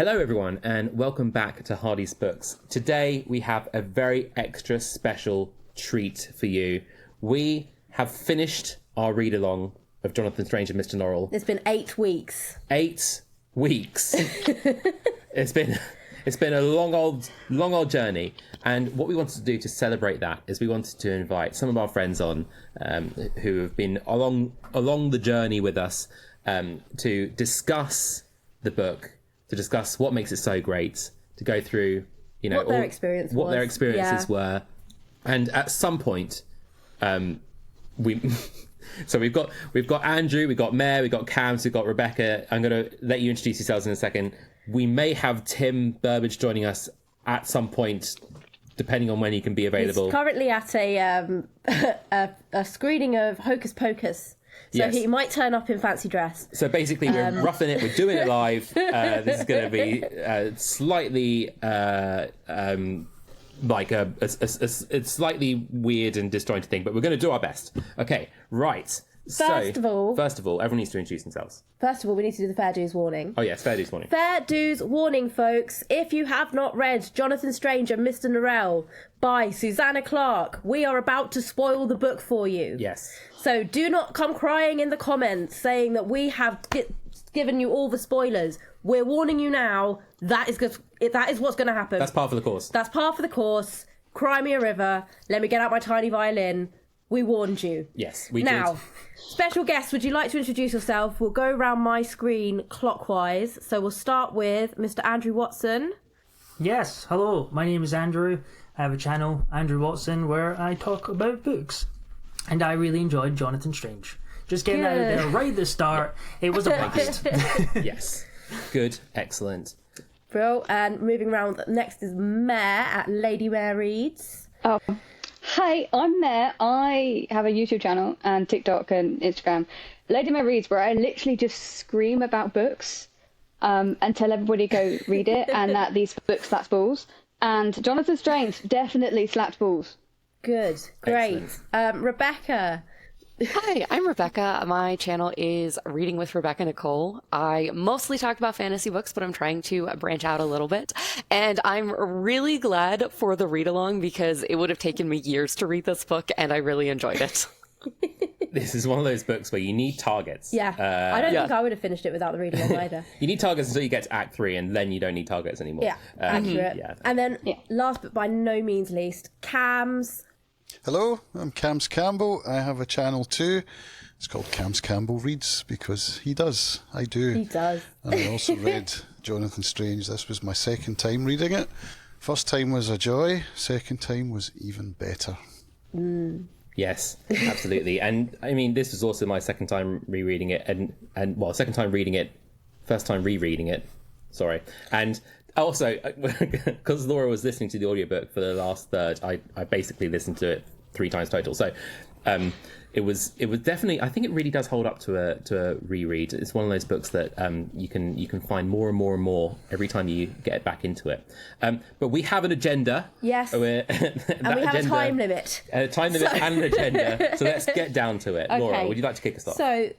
Hello everyone and welcome back to Hardy's Books. Today we have a very extra special treat for you. We have finished our read-along of Jonathan Strange Mr Norrell. It's been 8 weeks. 8 weeks. It's been a long old journey, and what we wanted to do to celebrate that is we wanted to invite some of our friends on who have been along the journey with us to discuss the book, to discuss what makes it so great, to go through, what their experiences were, and at some point, So we've got Andrew, we've got Mare, we've got Cams, we've got Rebecca. I'm going to let you introduce yourselves in a second. We may have Tim Burbage joining us at some point, depending on when he can be available. He's currently at a screening of Hocus Pocus. So yes. He might turn up in fancy dress. So basically, we're roughing it. We're doing it live. This is going to be slightly it's slightly weird and disjointed thing, but we're going to do our best. Okay, right. First of all, everyone needs to introduce themselves. First of all, we need to do the fair dues warning. Oh yes, fair dues warning. Fair dues warning, folks. If you have not read Jonathan Strange and Mr Norrell by Susanna Clarke, we are about to spoil the book for you. Yes. So do not come crying in the comments saying that we have given you all the spoilers. We're warning you now. That is what's going to happen. That's par for the course. That's par for the course. Cry me a river. Let me get out my tiny violin. We warned you. Yes, we did. Now, special guest, would you like to introduce yourself? We'll go around my screen clockwise. So we'll start with Mr. Andrew Watson. Yes, hello. My name is Andrew. I have a channel, Andrew Watson, where I talk about books. And I really enjoyed Jonathan Strange. Just getting that out there right at the start. It was a blast. Yes. Good. Excellent. Bro, and moving around, next is Mare at Lady Mare Reads. Oh, hi, I'm Mare. I have a YouTube channel and TikTok and Instagram, Lady Mare Reads, where I literally just scream about books and tell everybody go read it and that these books slaps balls. And Jonathan Strange definitely slapped balls. Good, great. Rebecca. Hi, I'm Rebecca. My channel is Reading with Rebecca Nicole. I mostly talk about fantasy books, but I'm trying to branch out a little bit. And I'm really glad for the read-along because it would have taken me years to read this book, and I really enjoyed it. This is one of those books where you need targets. Yeah, I don't think I would have finished it without the read-along either. You need targets until you get to Act 3, and then you don't need targets anymore. Yeah, accurate. Yeah. And then, last but by no means least, Cams. Hello, I'm Cams Campbell. I have a channel too. It's called Cams Campbell Reads because he does. I do. He does. And I also read Jonathan Strange. This was my second time reading it. First time was a joy. Second time was even better. Yes, absolutely. And I mean, this was also my second time rereading it, and second time reading it, first time rereading it. Sorry. And also, because Laura was listening to the audiobook for the last third, I basically listened to it 3 times total. So it was definitely, I think it really does hold up to a reread. It's one of those books that you can find more and more and more every time you get back into it. But we have an agenda. Yes. And we have a time limit. A time limit and an agenda. So let's get down to it. Okay. Laura, would you like to kick us off? So,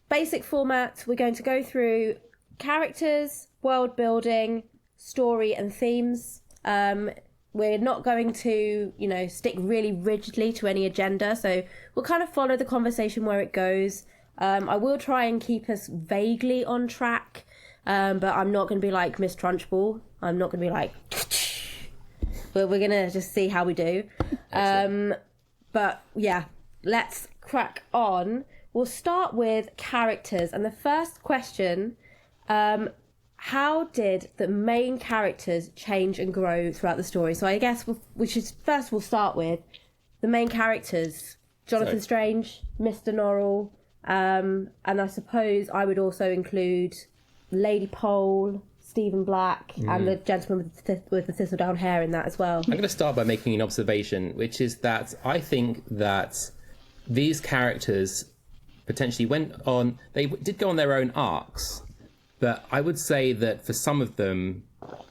basic format, we're going to go through characters, world building, story and themes. We're not going to, stick really rigidly to any agenda. So we'll kind of follow the conversation where it goes. I will try and keep us vaguely on track. But I'm not going to be like Miss Trunchbull. I'm not going to be like... But we're going to just see how we do. But yeah, let's crack on. We'll start with characters. And the first question... how did the main characters change and grow throughout the story? So I guess we'll start with the main characters. Jonathan Strange, Mr Norrell, and I suppose I would also include Lady Pole, Stephen Black, and the gentleman with the thistledown hair in that as well. I'm going to start by making an observation, which is that I think that these characters potentially they did go on their own arcs. But I would say that for some of them,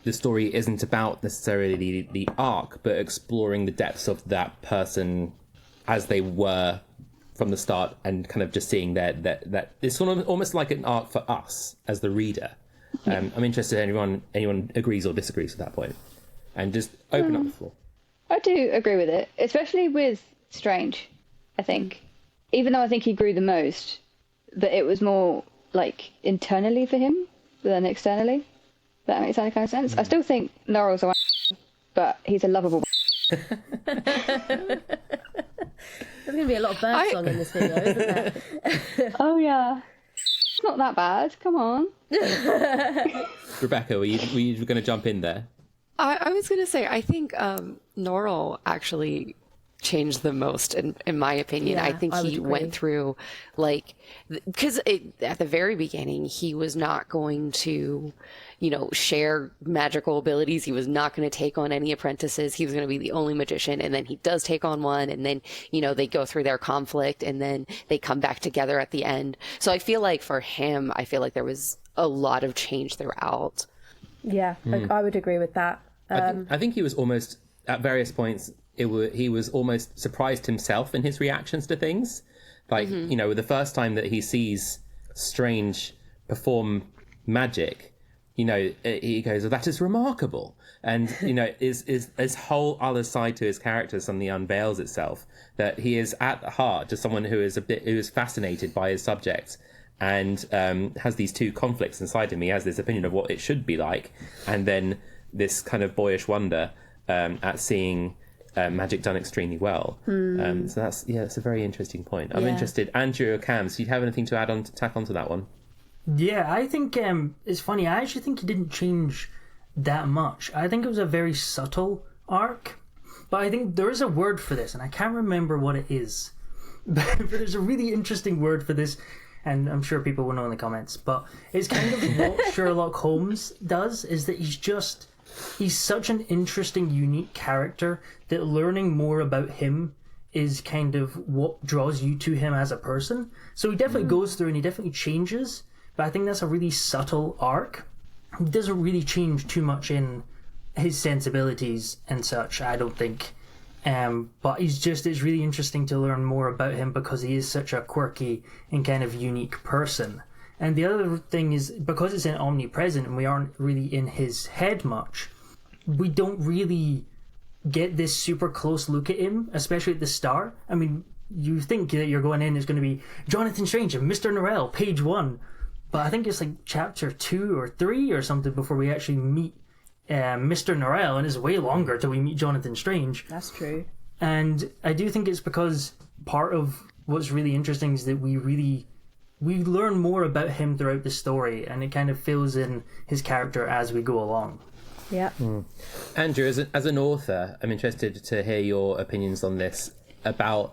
the story isn't about necessarily the arc, but exploring the depths of that person as they were from the start, and kind of just seeing that it's sort of almost like an arc for us as the reader. I'm interested in anyone agrees or disagrees with that point, and just open up the floor. I do agree with it, especially with Strange, I think. Even though I think he grew the most, that it was more like internally for him than externally. That makes any kind of sense. I still think Norrell's a but he's a lovable. There's going to be a lot of birdsong in this video, isn't there? Oh yeah, it's not that bad. Come on. Rebecca, were you going to jump in there? I was going to say, I think Norrell actually changed the most, in my opinion. Yeah, I think he went through, like, because at the very beginning, he was not going to, share magical abilities. He was not going to take on any apprentices. He was going to be the only magician. And then he does take on one. And then, they go through their conflict and then they come back together at the end. So I feel like for him, there was a lot of change throughout. Yeah, I would agree with that. I think he was almost, at various points, he was almost surprised himself in his reactions to things. Like, the first time that he sees Strange perform magic, he goes, "Oh, that is remarkable." And, is this whole other side to his character suddenly unveils itself, that he is at heart just someone who is fascinated by his subject and has these two conflicts inside him. He has this opinion of what it should be like, and then this kind of boyish wonder at seeing magic done extremely well. So that's a very interesting point. I'm interested, Andrew or Cams, do you have anything to tack onto that one? Yeah, I think it's funny. I actually think he didn't change that much. I think it was a very subtle arc, but I think there is a word for this, and I can't remember what it is. But there's a really interesting word for this, and I'm sure people will know in the comments. But it's kind of what Sherlock Holmes does, is that he's such an interesting, unique character that learning more about him is kind of what draws you to him as a person. So he definitely goes through and he definitely changes, but I think that's a really subtle arc. He doesn't really change too much in his sensibilities and such, I don't think. But it's really interesting to learn more about him because he is such a quirky and kind of unique person. And the other thing is, because it's in omnipresent and we aren't really in his head much, we don't really get this super close look at him, especially at the start. I mean, you think that you're going in, it's going to be Jonathan Strange and Mr Norrell, page 1. But I think it's like chapter 2 or 3 or something before we actually meet Mr Norrell, and it's way longer till we meet Jonathan Strange. That's true. And I do think it's because part of what's really interesting is that we learn more about him throughout the story, and it kind of fills in his character as we go along. Yeah. Andrew, as an author, I'm interested to hear your opinions on this about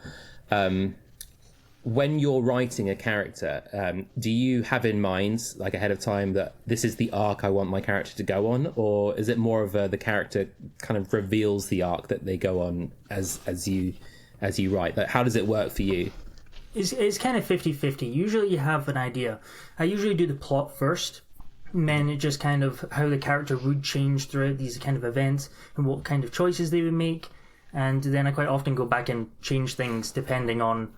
when you're writing a character, do you have in mind, like ahead of time, that this is the arc I want my character to go on, or is it more of the character kind of reveals the arc that they go on as you write? Like, how does it work for you? It's kind of 50-50. Usually you have an idea. I usually do the plot first, and then it just kind of how the character would change throughout these kind of events and what kind of choices they would make. And then I quite often go back and change things depending on,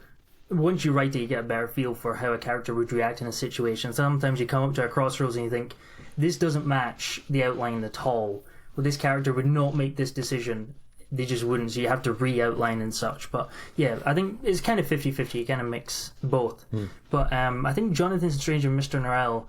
once you write it, you get a better feel for how a character would react in a situation. Sometimes you come up to a crossroads and you think, this doesn't match the outline at all. Well, this character would not make this decision. They just wouldn't, so you have to re-outline and such. But yeah, I think it's kind of 50-50. You kind of mix both. But I think Jonathan Strange and Mr Norrell,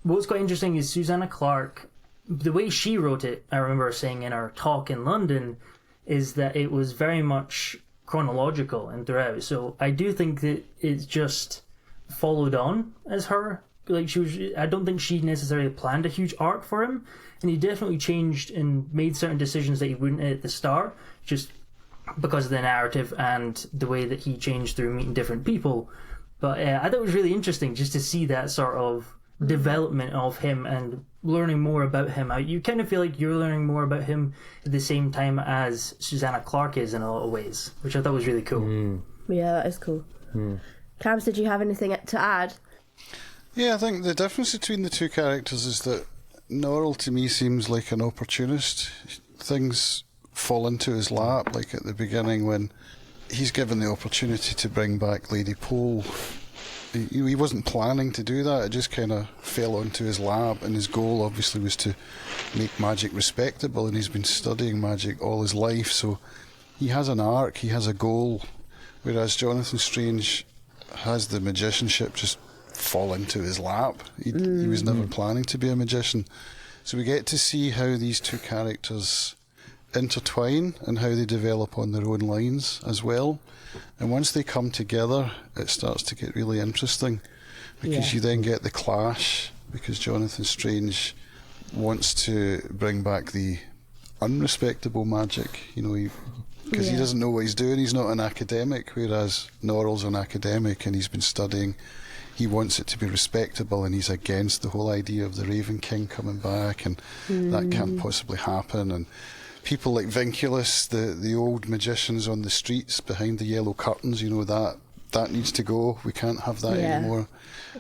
what's quite interesting is Susanna Clarke, the way she wrote it, I remember saying in our talk in London, is that it was very much chronological and throughout. So I do think that it's just followed on as her. Like, I don't think she necessarily planned a huge arc for him, and he definitely changed and made certain decisions that he wouldn't at the start, just because of the narrative and the way that he changed through meeting different people. But I thought it was really interesting just to see that sort of development of him and learning more about him. You kind of feel like you're learning more about him at the same time as Susanna Clarke is in a lot of ways, which I thought was really cool. Yeah, that is cool. Cams, did you have anything to add? Yeah, I think the difference between the two characters is that Norrell to me seems like an opportunist. Things fall into his lap, like at the beginning when he's given the opportunity to bring back Lady Pole. he wasn't planning to do that. It just kind of fell onto his lap, and his goal obviously was to make magic respectable, and he's been studying magic all his life, so he has an arc, he has a goal, whereas Jonathan Strange has the magicianship just fall into his lap. He was never planning to be a magician. So we get to see how these two characters intertwine and how they develop on their own lines as well. And once they come together, it starts to get really interesting, because you then get the clash, because Jonathan Strange wants to bring back the unrespectable magic, because he doesn't know what he's doing. He's not an academic, whereas Norrell's an academic and he's been studying. He wants it to be respectable, and he's against the whole idea of the Raven King coming back, and that can't possibly happen. And people like Vinculus, the old magicians on the streets behind the yellow curtains, that needs to go. We can't have that anymore.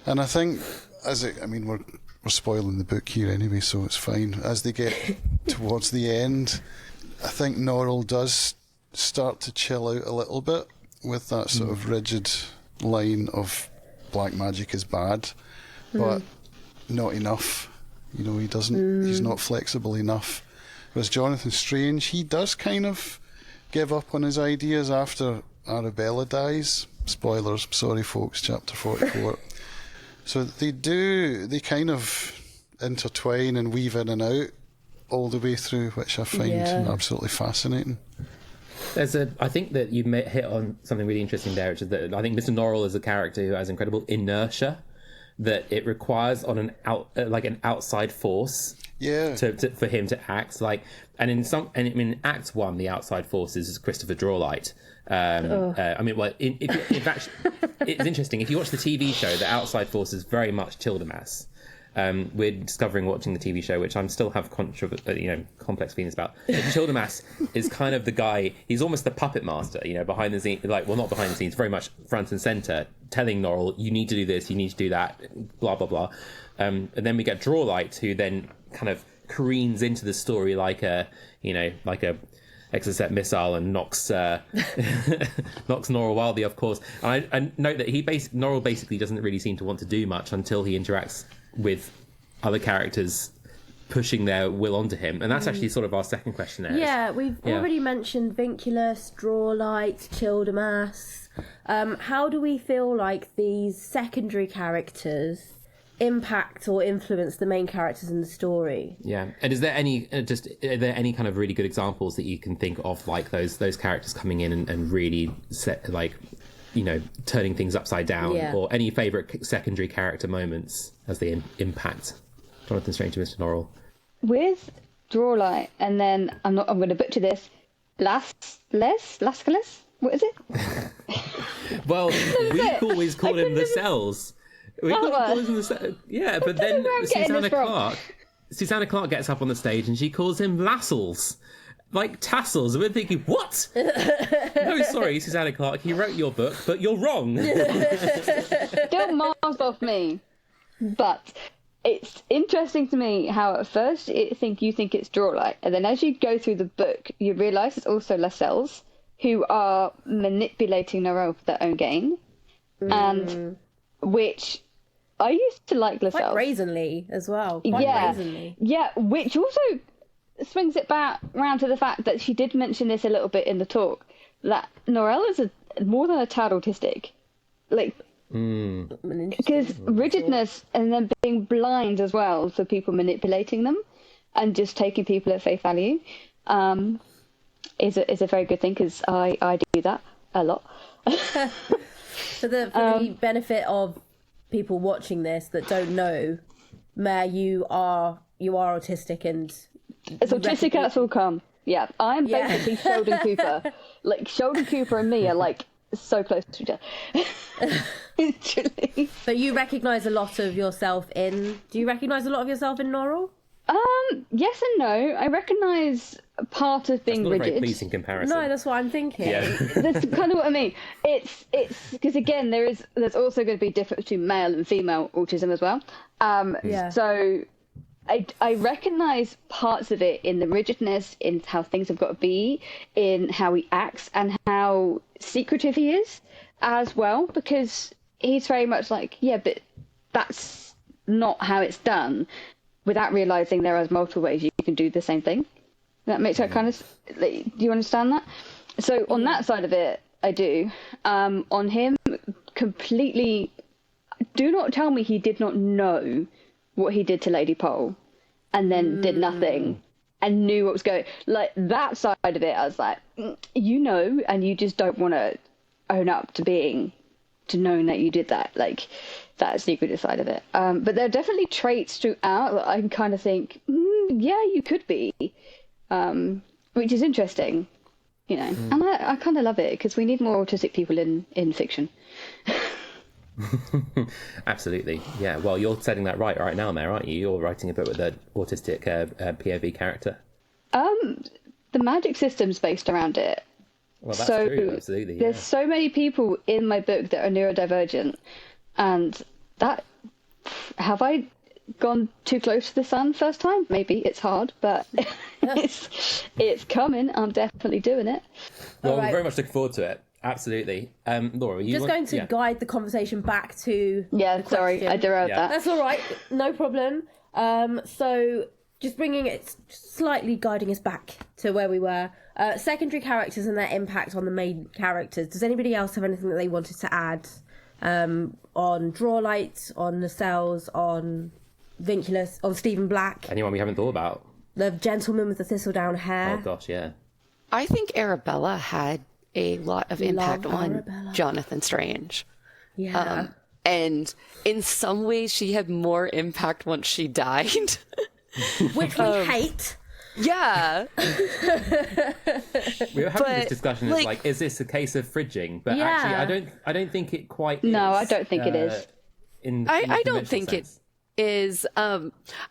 And I think, we're spoiling the book here anyway, so it's fine. As they get towards the end, I think Norrell does start to chill out a little bit with that sort of rigid line of black magic is bad, but not enough. He doesn't. He's not flexible enough. Whereas Jonathan Strange, he does kind of give up on his ideas after Arabella dies. Spoilers, sorry folks, chapter 44. So they kind of intertwine and weave in and out all the way through, which I find absolutely fascinating. I think that you hit on something really interesting there, which is that I think Mr. Norrell is a character who has incredible inertia that it requires on an outside force for him to act like. And in Act 1, the outside force is Christopher Drawlight. In fact, it's interesting. If you watch the TV show, the outside force is very much Tildamas. We're discovering watching the TV show, which I'm still have complex feelings about. But Tildamas is kind of the guy. He's almost the puppet master, behind the scenes. Not behind the scenes, very much front and center, telling Norrell, "You need to do this, you need to do that," blah blah blah. And then we get Drawlight, who then kind of careens into the story like a Exocet missile and knocks Norrell wildly off course. And I note that Norrell basically doesn't really seem to want to do much until he interacts with other characters pushing their will onto him, and that's actually sort of our second question there. Yeah, we've already mentioned Vinculus, Drawlight, Tildamas. How do we feel like these secondary characters impact or influence the main characters in the story? Yeah, and is there any are there any kind of really good examples that you can think of, like those characters coming in and really turning things upside down, or any favourite secondary character moments as they impact Jonathan Strange Mr Norrell? With Drawlight, and then I'm going to butcher this, Lascales? What is it? Well, we've always called him the Cells. Yeah, but then Susanna Clarke gets up on the stage and she calls him Lassels. Like tassels, and we're thinking, what? No, sorry, Susanna Clarke, he wrote your book, but you're wrong. Don't mouth off me. But it's interesting to me how at first you think it's Drawlight, and then as you go through the book, you realise it's also Lascelles, who are manipulating Norrell for their own gain, and which I used to like Lascelles. Quite brazenly as well. Brazenly. Yeah, which also swings it back round to the fact that she did mention this a little bit in the talk, that Norrell is more than a tad autistic. Because rigidness and then being blind as well for people manipulating them and just taking people at face value is a very good thing, because I do that a lot. For the benefit of people watching this that don't know, Mare, you are autistic, and it's autistic as will come. Yeah, I'm basically Sheldon Cooper. Sheldon Cooper and me are so close to each other. Literally. But you recognise a lot of yourself in. Do you recognise a lot of yourself in Norrell? Yes and no. I recognise part of being that's not rigid. A very pleasing comparison. No, that's what I'm thinking. Yeah. That's kind of what I mean. It's because again there's also going to be difference between male and female autism as well. So I recognise parts of it in the rigidness, in how things have got to be, in how he acts, and how secretive he is as well. Because he's very much like, yeah, but that's not how it's done, without realizing there are multiple ways you can do the same thing. That makes that kind of, like, do you understand that? So on that side of it, I do. On him, completely, do not tell me he did not know what he did to Lady Pole and then did nothing and knew what was going, like, that side of it. I was like, you know, and you just don't want to own up to knowing that you did that, like that secretive side of it. But there are definitely traits throughout that I can kind of think, yeah, you could be, which is interesting, you know. And I kind of love it because we need more autistic people in fiction. Absolutely, yeah. Well, you're setting that right now, Mare, aren't you? You're writing a book with an autistic POV character. The magic system's based around it. Well, that's true, absolutely. Yeah. There's so many people in my book that are neurodivergent, and that, have I gone too close to the sun first time? Maybe. It's hard, but it's coming. I'm definitely doing it. Well, we're very much looking forward to it. Absolutely. Laura, you just going to guide the conversation back to the sorry, I derailed that. That's all right, no problem. So just bringing it slightly, guiding us back to where we were. Secondary characters and their impact on the main characters. Does anybody else have anything that they wanted to add on Drawlight, on Nacelles, on Vinculus, on Stephen Black? Anyone we haven't thought about? The gentleman with the thistledown hair. Oh gosh, yeah. I think Arabella had a lot of impact on Arabella. Jonathan Strange. Yeah. And in some ways she had more impact once she died. Which we hate. Yeah. We were having this discussion as like, is this a case of fridging? But actually, I don't think it quite is. No, I don't think it is. I don't think it is,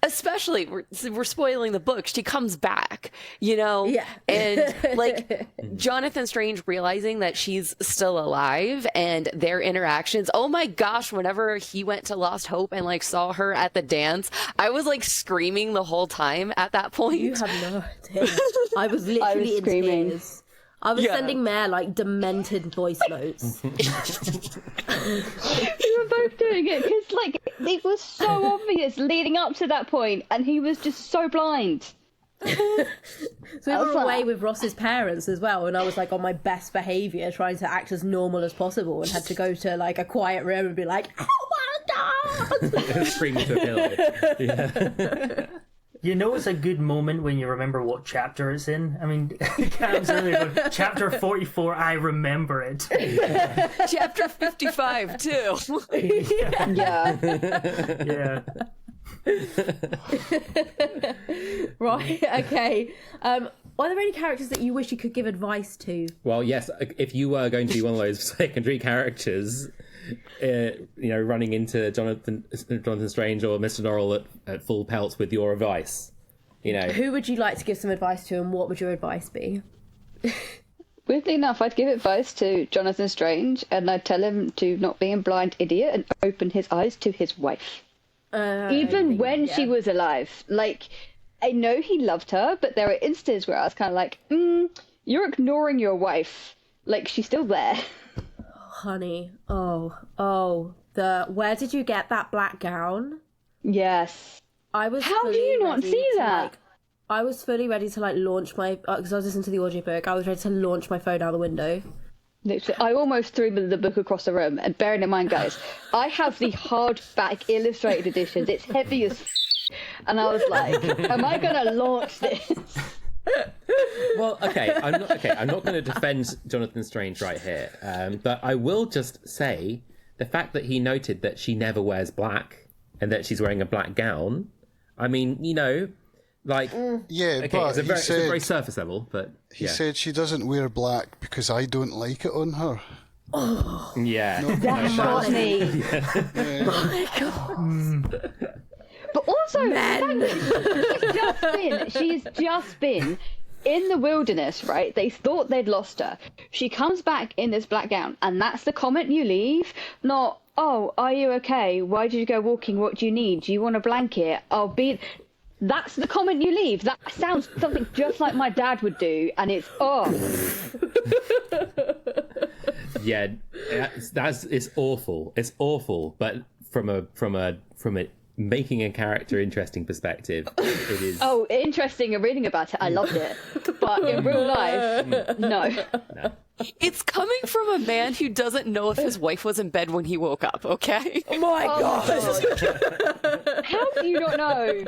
especially, we're spoiling the book. She comes back, you know? Yeah. And like Jonathan Strange realizing that she's still alive and their interactions. Oh my gosh, whenever he went to Lost Hope and like saw her at the dance, I was like screaming the whole time at that point. You have no idea. I was literally in tears. I was sending Mare like demented voice notes. We were both doing it because, like, it was so obvious leading up to that point, and he was just so blind. So we were away with Ross's parents as well, and I was like on my best behaviour, trying to act as normal as possible, and had to go to like a quiet room and be like, "Oh my god!" Screaming to a pillow. Yeah. You know it's a good moment when you remember what chapter it's in. I mean, Cam's earlier going, chapter 44, I remember it. Chapter 55 too. Yeah. Yeah. Right, okay. Are there any characters that you wish you could give advice to? Well, yes, if you were going to be one of those secondary characters, you know, running into Jonathan Strange or Mr Norrell at full pelt with your advice, you know. Who would you like to give some advice to, and what would your advice be? Weirdly enough, I'd give advice to Jonathan Strange, and I'd tell him to not be a blind idiot and open his eyes to his wife. Even when she was alive. Like, I know he loved her, but there were instances where I was kind of like, you're ignoring your wife. Like, she's still there. Honey, where did you get that black gown? Yes. I was. How do you not see that? Like, I was fully ready to like launch my, because I was listening to the audiobook. I was ready to launch my phone out the window. Literally, I almost threw the book across the room. And bearing in mind, guys, I have the hardback illustrated editions. It's heavy as and I was like, am I gonna launch this? Well, I'm not going to defend Jonathan Strange right here, but I will just say the fact that he noted that she never wears black and that she's wearing a black gown. I mean, you know, like, yeah, okay, but it's a very surface level, but he said she doesn't wear black because I don't like it on her. Oh, yeah, That's not me. my God. But also, she's just been in the wilderness, right? They thought they'd lost her. She comes back in this black gown, and that's the comment you leave. Not, oh, are you okay? Why did you go walking? What do you need? Do you want a blanket? I'll be... That's the comment you leave. That sounds something just like my dad would do, and it's, Yeah, it's awful. It's awful, but from a making a character interesting perspective, it is. Oh, interesting in reading about it. I loved it. But in real life, no. It's coming from a man who doesn't know if his wife was in bed when he woke up, okay? Oh my god! How do you not know?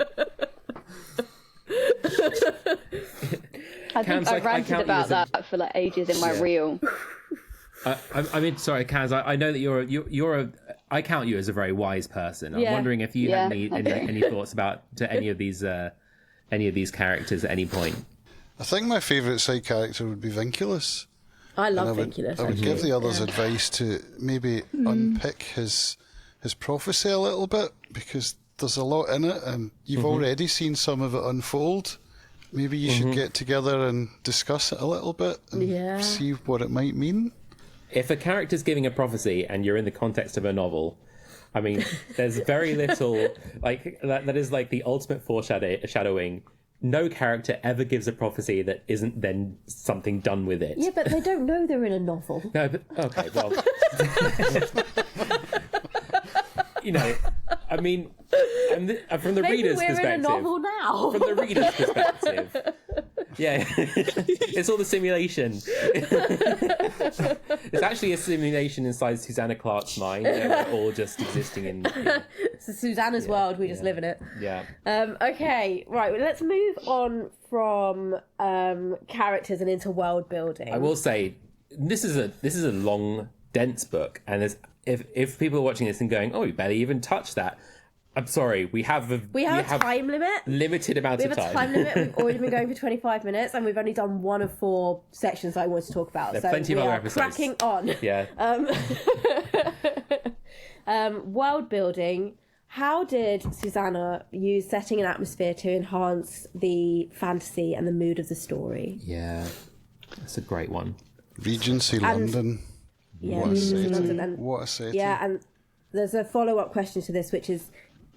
I think I ranted about that for like ages in my reel. I mean, sorry, Kaz. I know that you're I count you as a very wise person. I'm wondering if you have any thoughts about to any of these characters at any point. I think my favourite side character would be Vinculus. I love Vinculus. I would give the others advice to maybe unpick his prophecy a little bit, because there's a lot in it, and you've already seen some of it unfold. Maybe you should get together and discuss it a little bit and see what it might mean. If a character's giving a prophecy and you're in the context of a novel, I mean, there's very little like that is like the ultimate foreshadowing. No character ever gives a prophecy that isn't then something done with it. Yeah, but they don't know they're in a novel. No, but okay, well, you know, I mean, from the Maybe reader's we're perspective. in a novel now. From the reader's perspective. Yeah, it's all the simulation. It's actually a simulation inside Susanna Clarke's mind. We're all just existing in. It's Susanna's world. We just live in it. Yeah. Okay, right. Well, let's move on from characters and into world building. I will say this is a long, dense book, and there's if people are watching this and going, "Oh, we barely even touched that." I'm sorry, we have a time limit. Limited amount of time. We have a time limit. We've already been going for 25 minutes, and we've only done one of 4 sections that I wanted to talk about. There are so plenty of we other are episodes. cracking on. Yeah. World building. How did Susanna use setting and atmosphere to enhance the fantasy and the mood of the story? Yeah, that's a great one. Regency London. Yeah, What a Regency setting. London. And, What a setting. yeah, and there's a follow-up question to this, which is,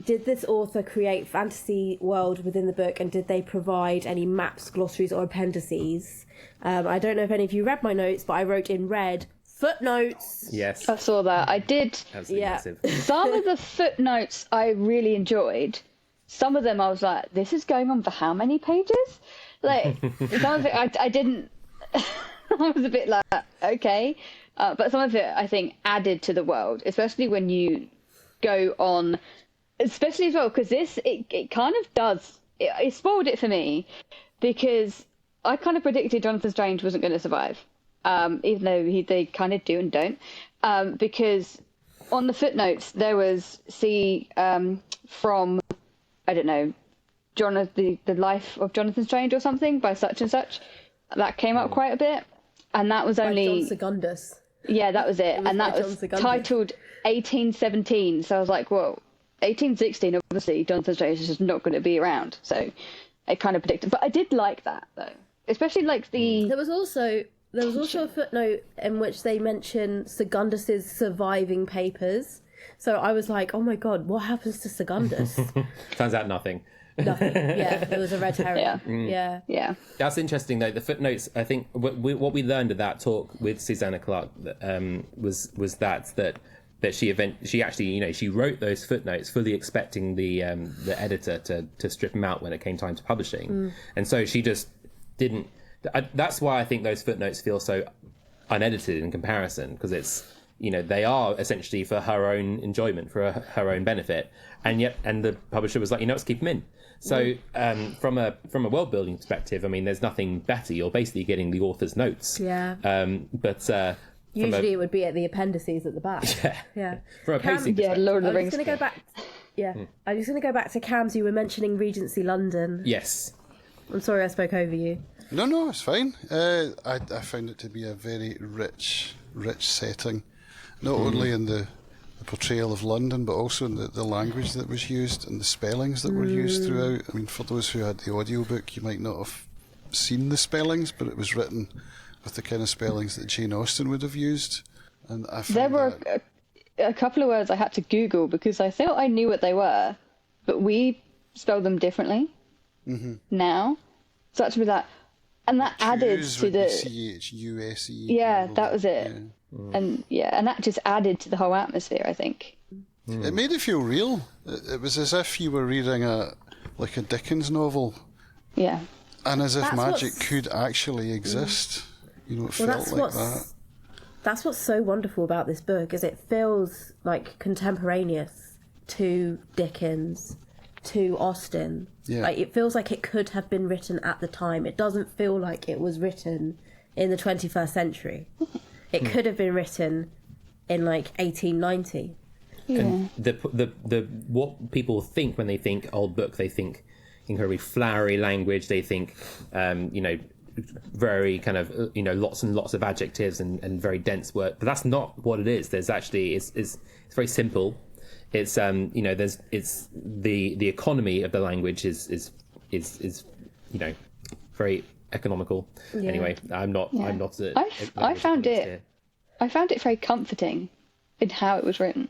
did this author create fantasy world within the book, and did they provide any maps, glossaries, or appendices? I don't know if any of you read my notes, but I wrote in red footnotes. Yes. I saw that. I did. Absolutely massive. Some of the footnotes I really enjoyed. Some of them I was like, this is going on for how many pages? Like, some of it I didn't. I was a bit like, okay. But some of it I think added to the world, especially when you go on. Especially as well, because it kind of does. It spoiled it for me, because I kind of predicted Jonathan Strange wasn't going to survive, even though they kind of do and don't. Because on the footnotes there was from I don't know, the life of Jonathan Strange or something by such and such. That came up quite a bit, and that was only John Secundus. Yeah, that was it, and that by was John Secundus. titled 1817. So I was like, well. 1816, obviously, Jonathan Strange is just not going to be around, so I kind of predicted. But I did like that, though, especially like the. There was also a footnote in which they mention Secundus's surviving papers. So I was like, oh my god, what happens to Secundus? Turns out nothing. Nothing. Yeah, there was a red herring. Yeah. That's interesting, though. The footnotes, I think, what we learned at that talk with Susanna Clarke was that she actually, she wrote those footnotes fully expecting the editor to strip them out when it came time to publishing, and so she just didn't. That's why I think those footnotes feel so unedited in comparison, because it's they are essentially for her own enjoyment, for her own benefit, and the publisher was like, let's keep them in. So from a world building perspective, I mean, there's nothing better. You're basically getting the author's notes. Yeah. But. Usually it would be at the appendices at the back. Yeah. From a pacing perspective. Lord of the I'm Rings. just going to go back. Yeah. I'm just going to go back to Cam's. You were mentioning Regency London. Yes. I'm sorry I spoke over you. No, it's fine. I found it to be a very rich setting, not only in the portrayal of London, but also in the language that was used and the spellings that were used throughout. I mean, for those who had the audiobook, you might not have seen the spellings, but it was written with the kind of spellings that Jane Austen would have used. And I found There were a couple of words I had to Google because I thought I knew what they were, but we spell them differently now. So that's with that. And that added to the... CHUSE. Yeah, that was it. and that just added to the whole atmosphere, I think. It made it feel real. It was as if you were reading a Dickens novel. Yeah. And as if That's magic what's- could actually exist. You know, it felt like that. That's what's so wonderful about this book, is it feels like contemporaneous to Dickens, to Austen. Yeah. Like, it feels like it could have been written at the time. It doesn't feel like it was written in the 21st century. It could have been written in like 1890. And the what people think when they think old book, they think incredibly flowery language. They think, very kind of, lots and lots of adjectives and very dense word. But that's not what it is. There's actually it's very simple. It's it's the economy of the language is very economical. Yeah. Anyway, I'm not. I found it very comforting in how it was written.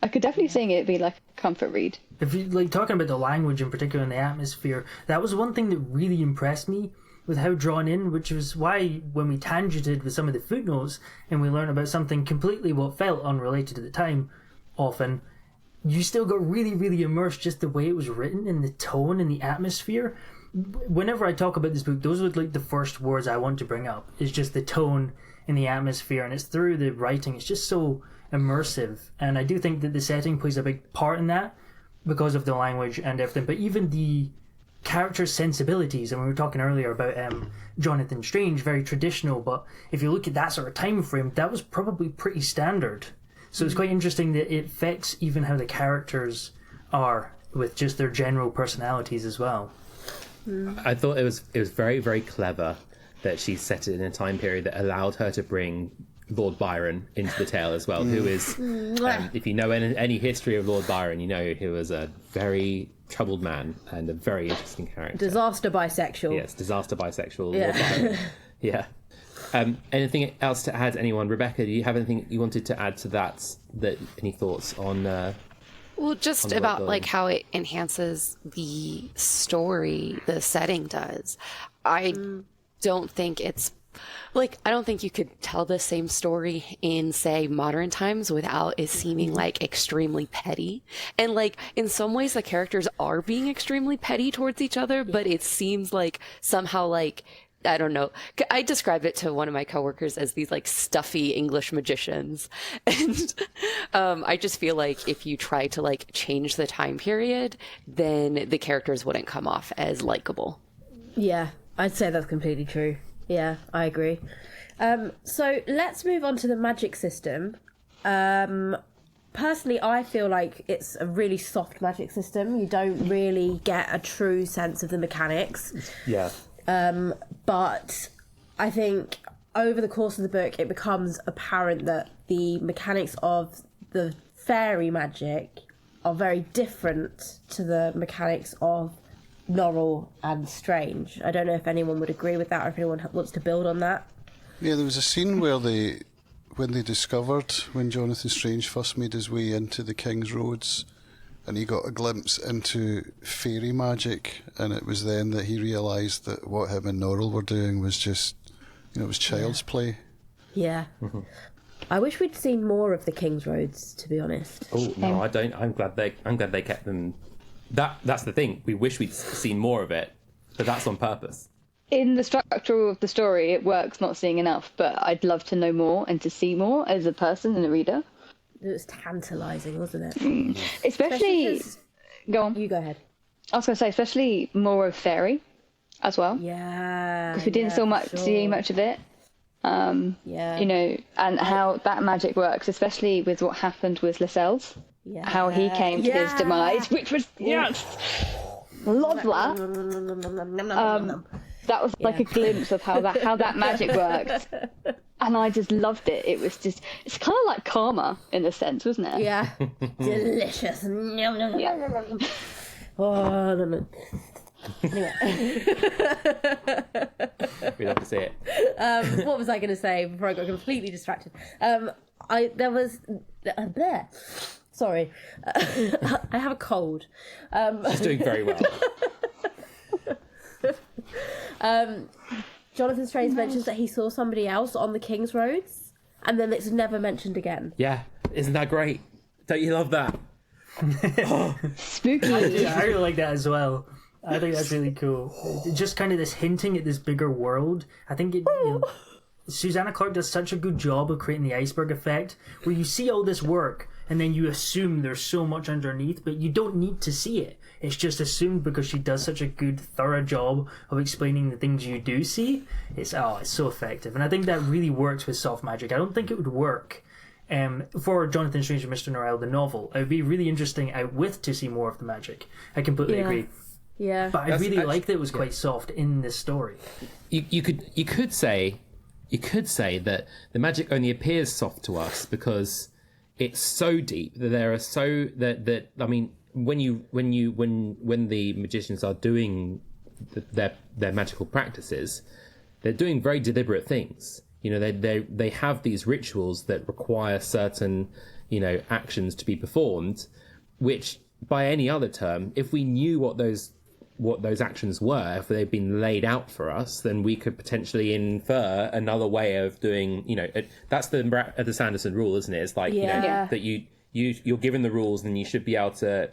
I could definitely see it be like a comfort read. If you like talking about the language in particular and the atmosphere, that was one thing that really impressed me with how drawn in, which was why when we tangented with some of the footnotes and we learned about something completely what felt unrelated to the time, often, you still got really, really immersed just the way it was written and the tone and the atmosphere. Whenever I talk about this book, those are like the first words I want to bring up. It's just the tone and the atmosphere, and it's through the writing. It's just so immersive, and I do think that the setting plays a big part in that because of the language and everything. But even the character sensibilities, and we were talking earlier about Jonathan Strange, very traditional, but if you look at that sort of time frame, that was probably pretty standard. So it's quite interesting that it affects even how the characters are with just their general personalities as well. I thought it was very, very clever that she set it in a time period that allowed her to bring Lord Byron into the tale as well, who is, if you know any history of Lord Byron, you know he was a very troubled man and a very interesting character. Disaster bisexual. Yes, disaster bisexual Yeah. Lord Byron. Yeah. Anything else to add, anyone? Rebecca, do you have anything you wanted to add to that? Any thoughts on... Well, just about like how it enhances the story, the setting does. I don't think it's like, I don't think you could tell the same story in, say, modern times without it seeming like extremely petty. And like, in some ways the characters are being extremely petty towards each other, but it seems like somehow like, I don't know. I described it to one of my coworkers as these like stuffy English magicians. And I just feel like if you try to like change the time period, then the characters wouldn't come off as likable. Yeah, I'd say that's completely true. Yeah, I agree. So let's move on to the magic system. Personally, I feel like it's a really soft magic system. You don't really get a true sense of the mechanics. Yeah. But I think over the course of the book, it becomes apparent that the mechanics of the fairy magic are very different to the mechanics of Norrell and Strange. I don't know if anyone would agree with that or if anyone wants to build on that. Yeah, there was a scene where when Jonathan Strange first made his way into the King's Roads, and he got a glimpse into fairy magic, and it was then that he realised that what him and Norrell were doing was just, it was child's play. Yeah. I wish we'd seen more of the King's Roads, to be honest. Oh no, I don't. I'm glad they kept them. That's the thing. We wish we'd seen more of it, but that's on purpose. In the structure of the story, it works not seeing enough, but I'd love to know more and to see more as a person and a reader. It was tantalising, wasn't it? Especially 'cause- go on. You go ahead. I was going to say, especially more of fairy as well. Yeah. Because we didn't see much of it. Yeah. And how that magic works, especially with what happened with Lascelles. Yeah. How he came to his demise, which was love that. That was like a glimpse of how that magic worked, and I just loved it. It was just, it's kind of like karma in a sense, wasn't it? Yeah. Delicious. Yeah. Oh, no. Anyway. We'd love to see it. What was I going to say before I got completely distracted? Sorry. I have a cold. She's doing very well. Jonathan Strange mentions that he saw somebody else on the King's Roads. and then it's never mentioned again. Yeah, isn't that great? Don't you love that? Spooky. Yeah, I really like that as well. I think that's really cool. Just kind of this hinting at this bigger world. I think Susanna Clarke does such a good job of creating the iceberg effect, where you see all this work and then you assume there's so much underneath, but you don't need to see it. It's just assumed because she does such a good, thorough job of explaining the things you do see. It's so effective, and I think that really works with soft magic. I don't think it would work for Jonathan Strange Mr Norrell, the novel. It would be really interesting out with to see more of the magic. I completely agree. Yeah, but I really liked that it was quite soft in this story. You could say that the magic only appears soft to us because it's so deep that there are that I mean, when the magicians are doing their magical practices, they're doing very deliberate things. You know, they have these rituals that require certain, actions to be performed, which by any other term, if we knew what those actions were, if they've been laid out for us, then we could potentially infer another way of doing, that's the Sanderson rule, isn't it? It's like, that you're given the rules and you should be able to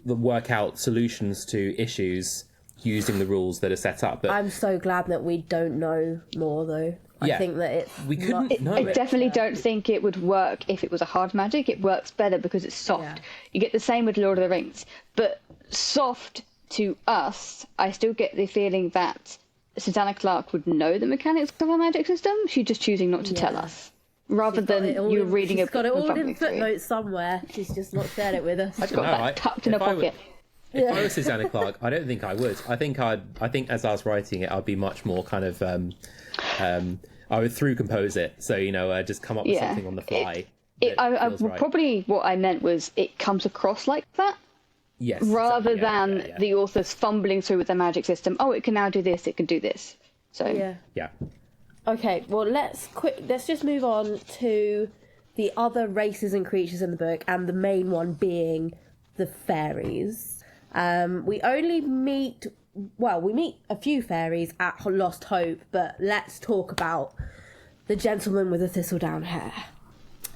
work out solutions to issues using the rules that are set up. But I'm so glad that we don't know more, though. I think that we couldn't know it. I definitely don't think it would work if it was a hard magic. It works better because it's soft. Yeah. You get the same with Lord of the Rings, but soft to us, I still get the feeling that Susanna Clarke would know the mechanics of our magic system. She's just choosing not to tell us, rather than you reading a book. She's got it all in and through. footnotes somewhere. She's just not shared it with us. I don't know. Tucked in a pocket. If I was Susanna Clarke, I don't think I would. I think as I was writing it, I'd be much more kind of I would through compose it. So just come up with something on the fly. Probably what I meant was it comes across like that. Yes. Rather exactly. than the author's fumbling through with the magic system. Oh, it can now do this. It can do this. So yeah. Okay, well let's just move on to the other races and creatures in the book, and the main one being the faeries. We meet a few fairies at Lost Hope, but let's talk about the gentleman with the thistledown hair.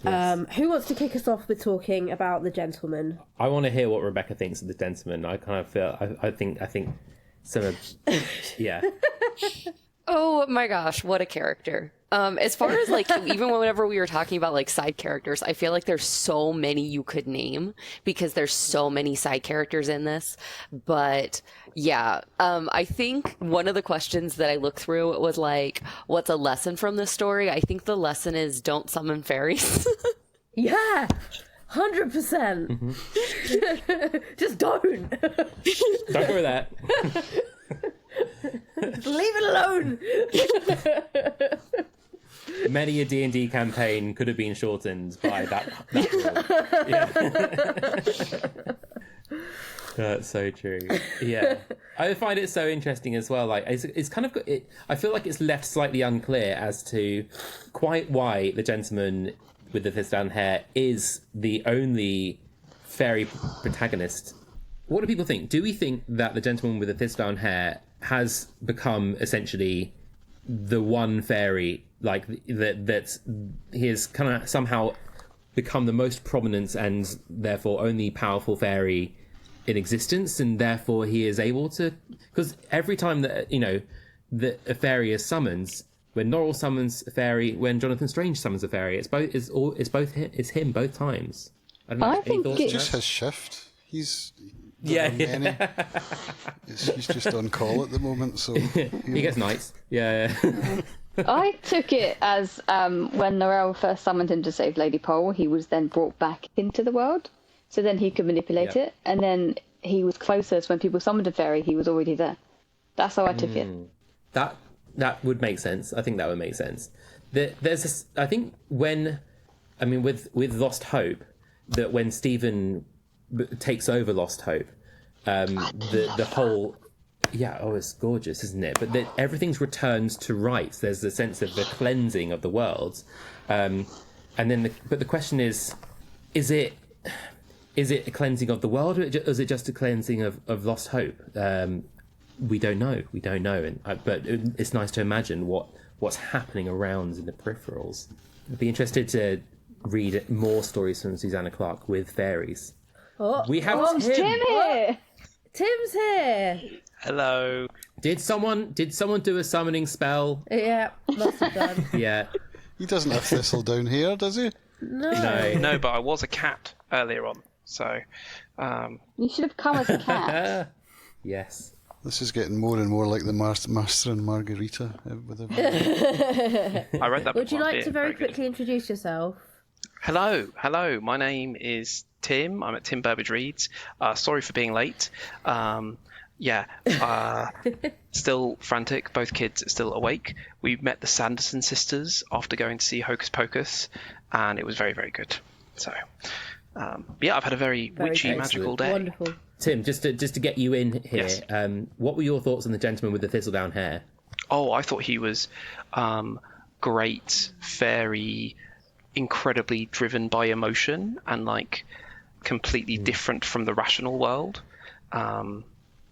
Yes. Who wants to kick us off with talking about the gentleman? I want to hear what Rebecca thinks of the gentleman. I kind of feel I think some of yeah. Oh my gosh, what a character. As far as even whenever we were talking about side characters, I feel like there's so many you could name because there's so many side characters in this. But yeah, I think one of the questions that I looked through was what's a lesson from this story? I think the lesson is don't summon fairies. Yeah, 100%. Mm-hmm. Just don't. Don't go with that. Leave it alone. Many a D&D campaign could have been shortened by that rule. That's so true. Yeah, I find it so interesting as well. It's kind of I feel like it's left slightly unclear as to quite why the gentleman with the thistledown hair is the only fairy protagonist. What do people think? Do we think that the gentleman with the thistledown hair has become essentially the one fairy, that he has kind of somehow become the most prominent and therefore only powerful fairy in existence, and therefore he is able to, because every time that that a fairy is summoned, when Norrell summons a fairy, when Jonathan Strange summons a fairy, it's him both times. I don't know. I think it's just his shift. He's he's just on call at the moment, so he gets nights. Yeah. I took it as when Norrell first summoned him to save Lady Pole, he was then brought back into the world, so then he could manipulate it, and then he was closer, so when people summoned a fairy, he was already there. That's how I took it. That would make sense. I think that would make sense. There's this, I think with Lost Hope, that when Stephen takes over Lost Hope, the whole it's gorgeous, isn't it? But everything's returned to rights. There's a sense of the cleansing of the world, and then but the question is it a cleansing of the world, or is it just a cleansing of Lost Hope? We don't know, but it's nice to imagine what what's happening around in the peripherals. I'd be interested to read more stories from Susanna Clarke with faeries. We have Tim. Tim here. Tim's here. Hello. Did someone do a summoning spell? Yeah, must have done. Yeah. He doesn't have thistle down here, does he? No. No, but I was a cat earlier on, so... You should have come as a cat. Yes. This is getting more and more like the Master and Margarita. I read that Would you book last like year. to very good. quickly introduce yourself? Hello. My name is Tim. I'm at Tim Burbage Reads. Sorry for being late. Still frantic. Both kids are still awake. We met the Sanderson sisters after going to see Hocus Pocus, and it was very, very good. So, I've had a very witchy, excellent. magical day. Wonderful. Tim, just to get you in here, Yes. what were your thoughts on the gentleman with the thistledown hair? Oh, I thought he was great, very incredibly driven by emotion and like completely different from the rational world.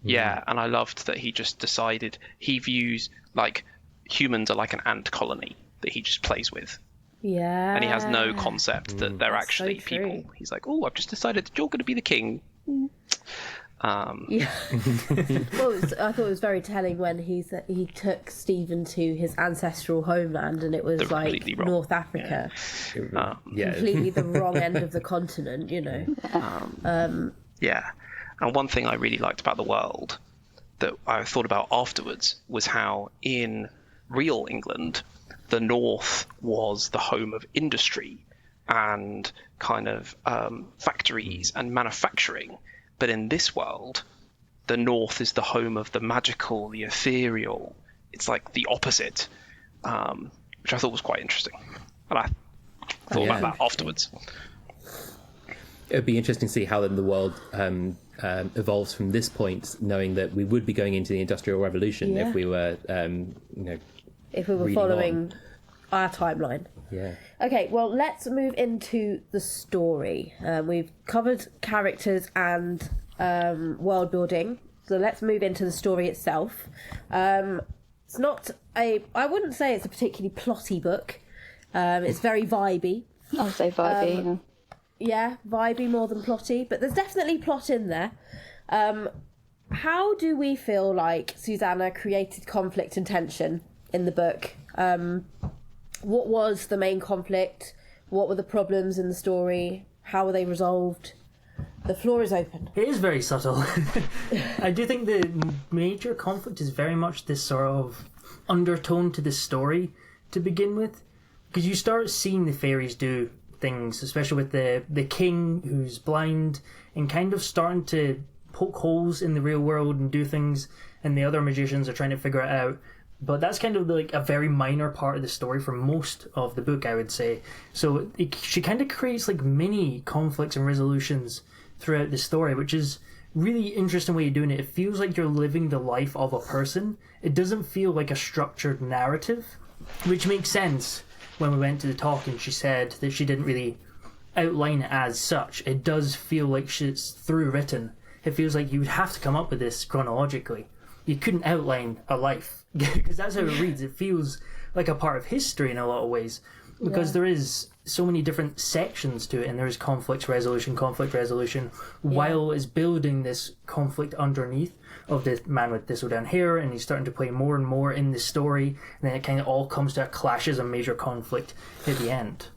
Yeah, and I loved that he just decided he views like humans are like an ant colony that he just plays with. Yeah. And he has no concept that they're That's actually so true. people. He's like, oh, I've just decided that you're going to be the king. Yeah. Well, I thought it was very telling when he took Stephen to his ancestral homeland, and it was They're like completely wrong. North Africa, Yeah. completely the wrong end of the continent. You know. Yeah. And one thing I really liked about the world that I thought about afterwards was how in real England, the North was the home of industry and kind of factories and manufacturing. But in this world, the North is the home of the magical, the ethereal. It's like the opposite, which I thought was quite interesting. And I thought about that afterwards. It would be interesting to see how then the world evolves from this point, knowing that we would be going into the Industrial Revolution if we were, If we were reading following our timeline. Yeah. Okay, well, let's move into the story. We've covered characters and world building, so let's move into the story itself. It's not I wouldn't say it's a particularly plotty book. It's very vibey. I'll say vibey. Yeah, vibey more than plotty, but there's definitely plot in there. How do we feel like Susanna created conflict and tension in the book? What was the main conflict? What were the problems in the story? How were they resolved? The floor is open. It is very subtle. I do think the major conflict is very much this sort of undertone to the story to begin with, because you start seeing the fairies do things, especially with the king who's blind and kind of starting to poke holes in the real world and do things, and the other magicians are trying to figure it out. But that's kind of like a very minor part of the story for most of the book, I would say. So she kind of creates like mini conflicts and resolutions throughout the story, which is really interesting way of doing it. It feels like you're living the life of a person. It doesn't feel like a structured narrative, which makes sense when we went to the talk and she said that she didn't really outline it as such. It does feel like it's through written. It feels like you would have to come up with this chronologically. You couldn't outline a life because that's how it reads. It feels like a part of history in a lot of ways because there is so many different sections to it, and there is conflict resolution, while it's building this conflict underneath of the man with thistledown hair, and he's starting to play more and more in the story, and then it kind of all comes to a clash as a major conflict at the end.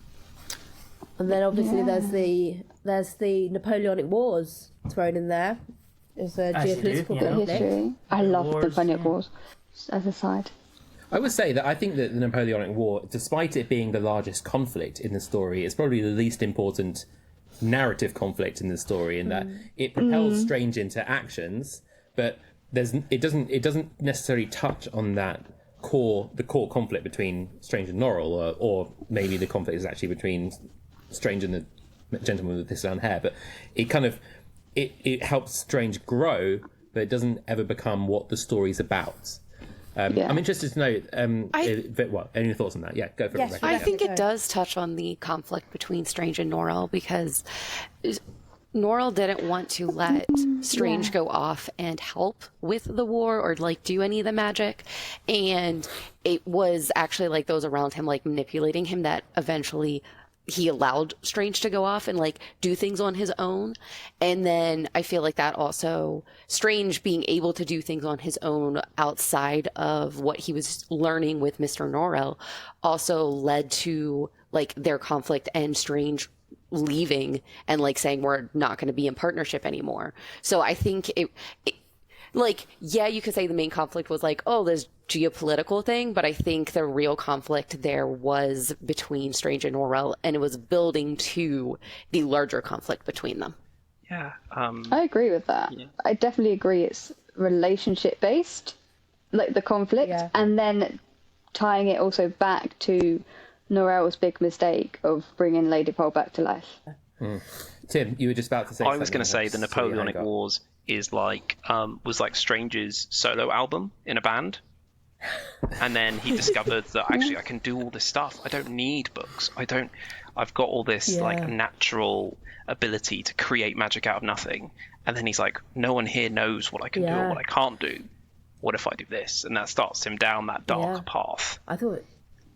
And then obviously there's the Napoleonic Wars thrown in there. It's a As you do, geopolitical yeah. conflict. History. I love the Wars, Napoleonic yeah. Wars. As a side. I would say that I think that the Napoleonic War, despite it being the largest conflict in the story, is probably the least important narrative conflict in the story, in that it propels Strange into actions, but it doesn't necessarily touch on the core conflict between Strange and Norrell, or maybe the conflict is actually between Strange and the gentleman with the thistledown hair. But it kind of it helps Strange grow, but it doesn't ever become what the story's about. I'm interested to know, any thoughts on that? Yeah, go for it. Yes, Rebecca. I Yeah. think it does touch on the conflict between Strange and Norrell, because Norrell didn't want to let Strange go off and help with the war or like do any of the magic, and it was actually like those around him like manipulating him that eventually he allowed Strange to go off and like do things on his own. And then I feel like that also, Strange being able to do things on his own outside of what he was learning with Mr. Norrell also led to like their conflict and Strange leaving and like saying we're not going to be in partnership anymore. So I think it like, yeah, you could say the main conflict was like, oh, this geopolitical thing, but I think the real conflict there was between Strange and Norrell, and it was building to the larger conflict between them. Yeah. I agree with that. Yeah. I definitely agree it's relationship based, like the conflict, and then tying it also back to Norrell's big mistake of bringing Lady Pole back to life. Tim, you were just about to say I was going to say the Napoleonic Wars is like was like Strange's solo album in a band, and then he discovered that actually I can do all this stuff. I don't need books. I've got all this like natural ability to create magic out of nothing. And then he's like, no one here knows what I can do or what I can't do. What if I do this? And that starts him down that dark path. I thought